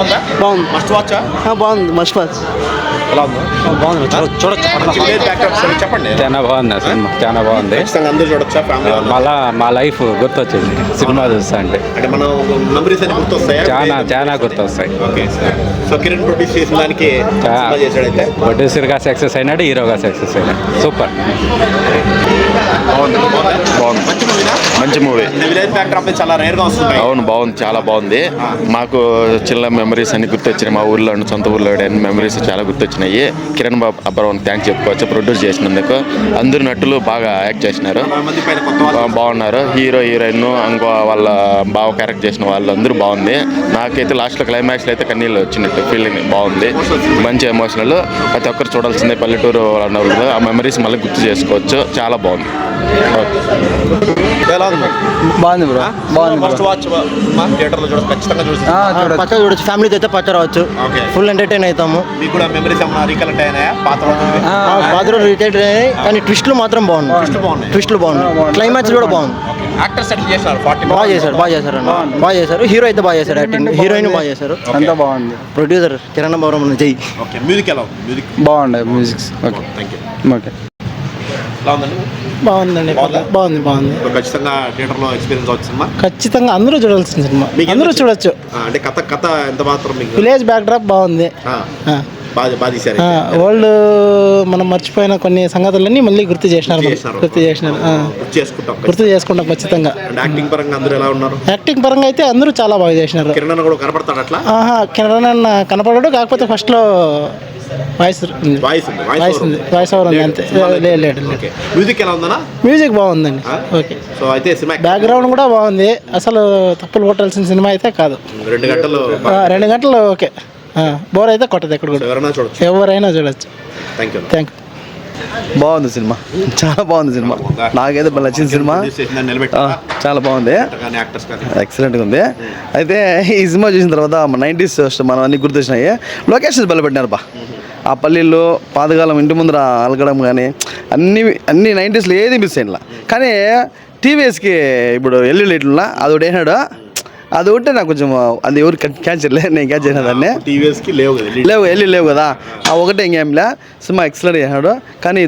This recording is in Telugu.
బాగుందా? బాగుంది. Must watch. బాగుంది. Must watch. ఎలా ఉంది? బాగుంది. చూడొచ్చు. చెప్పండి. చాలా బాగుంది సినిమా, చాలా బాగుంది. అందరూ చూడొచ్చా? ఫ్యామిలీ మళ్ళా మా లైఫ్ గుర్తొచ్చింది సినిమా చూస్తా అంటే మనం మెమరీస్ అని గుర్తొస్తాయా? చాలా గుర్తొస్తాయి. ఓకే. సో కిరణ్ ప్రొడ్యూస్ చేసిన దానికి చేశాడైతే ప్రొడ్యూసర్గా సక్సెస్ అయినాడు, హీరోగా సక్సెస్ అయినాడు. సూపర్. బాగుంది. మంచి మూవీ. విలేజ్ బ్యాక్డ్రాప్ చాలా రేర్ గా వస్తుంది. అవును, బాగుంది, చాలా బాగుంది. మాకు చిన్న మెమరీస్ అన్ని గుర్తొచ్చినాయి. మా ఊర్లో సొంత ఊర్లో అన్ని మెమరీస్ చాలా గుర్తొచ్చినాయి. కిరణ్ అబ్బవరం థ్యాంక్స్ చెప్పుకోవచ్చు ప్రొడ్యూస్ చేసినందుకు. అందరు నటులు బాగా యాక్ట్ చేసినారు, బాగున్నారు. హీరో హీరోయిన్ ఇంకో వాళ్ళ బావ క్యారెక్టర్ చేసిన వాళ్ళు అందరూ బాగుంది. నాకైతే లాస్ట్లో క్లైమాక్స్లో అయితే కన్నీళ్ళు వచ్చినట్టు ఫీలింగ్ బాగుంది. మంచి ఎమోషనల్. ప్రతి ఒక్కరు చూడాల్సిందే. పల్లెటూరు అన్నప్పుడు ఆ మెమరీస్ మళ్ళీ గుర్తు చేసుకోవచ్చు. చాలా బాగుంది. బాగుంది బ్రో. బాగుంది. థియేటర్లో చూడొచ్చు, ఖచ్చితంగా పక్క చూడొచ్చు. ఫ్యామిలీతో అయితే పక్క రావచ్చు. ఫుల్ ఎంటర్టైన్ అవుతాము. మీకు కూడా మెమరీస్ ఏమైనా రీకలెక్ట్ అయినాయా? పాత రోజులు రిటైర్డ్ అయినాయి, కానీ ట్విస్ట్లు మాత్రం బాగున్నాయి. ట్విస్ట్లు బాగున్నాయి. క్లైమాక్స్ కూడా బాగుంది. యాక్టర్ సెటిల్ చేశారు. బాగా చేశారు అన్న. బాగా చేశారు. హీరో అయితే బాగా చేశారు. యాక్టింగ్ హీరోయిన్ బాగా చేశారు. అంతా బాగుంది. ప్రొడ్యూసర్ కిరణ్ అబ్బవరం జై. ఓకే. మ్యూజిక్ ఎలా ఉంది? మ్యూజిక్ బాగుంది. Musics okay. Thank you. Okay. ఎలా ఉందండి? బాగుందండి. బాగుంది. ఖచ్చితంగా థియేటర్లో ఎక్స్పీరియన్స్ అవుతుంది సినిమా. ఖచ్చితంగా అందరూ చూడాల్సిన సినిమా. అందరూ చూడొచ్చు. అంటే కథ ఎంత మాత్రం మీకు? విలేజ్ బ్యాక్ డ్రాప్ బాగుంది. బాగా తీశారు. ఓల్డ్ మనం మర్చిపోయిన కొన్ని సంగతులన్నీ మళ్ళీ గుర్తు చేసినారు. గుర్తు చేసుకుంటాం ఖచ్చితంగా. యాక్టింగ్ పరంగా అందరూ ఎలా ఉన్నారు? యాక్టింగ్ పరంగా అయితే అందరూ చాలా బాగా చేసినారు. కిరణ్ అన్న కూడా కనపడతాడు అట్లా? కిరణ్ అన్న కనపడడు, కాకపోతే ఫస్ట్ లో వాయిస్ ఓవర్ ఉంది అంతే. లేడు. మ్యూజిక్ ఎలా ఉందన్నా? మ్యూజిక్ బాగుందండి. ఓకే. సో అయితే సినిమా బ్యాక్గ్రౌండ్ కూడా బాగుంది. అసలు తప్పులు కొట్టాల్సిన సినిమా అయితే కాదు. 2 గంటలు ఓకే. బోర్ అయితే కొట్టదు ఎక్కడ కూడా. ఎవరైనా చూడొచ్చు. Thank you. బాగుంది సినిమా, చాలా బాగుంది సినిమా. నాకైతే నచ్చిన సినిమా. చాలా బాగుంది, ఎక్సలెంట్గా ఉంది. అయితే ఈ సినిమా చూసిన తర్వాత 90s మనం అన్ని గుర్తొచ్చినాయి. లొకేషన్స్ బలపెట్టినారు బా. ఆ పల్లెల్లో పాతకాలం ఇంటి ముందర అలగడం కానీ అన్ని 90sలో ఏది మిస్ అయినా. కానీ టీవీఎస్కి ఇప్పుడు ఎల్ఈడి లైట్లున్నా అది ఒకటి వేసినాడు. అది ఒకటే నాకు కొంచెం అది ఎవరు క్యాచ్ చేయలేదు, నేను క్యాచ్ చేసిన దాన్ని. టీవీఎస్కి లేవు ఎల్ఈడి లేవు కదా, ఆ ఒకటే ఇంకేం లే. సినిమా ఎక్సలెంట్ చేసినాడు. కానీ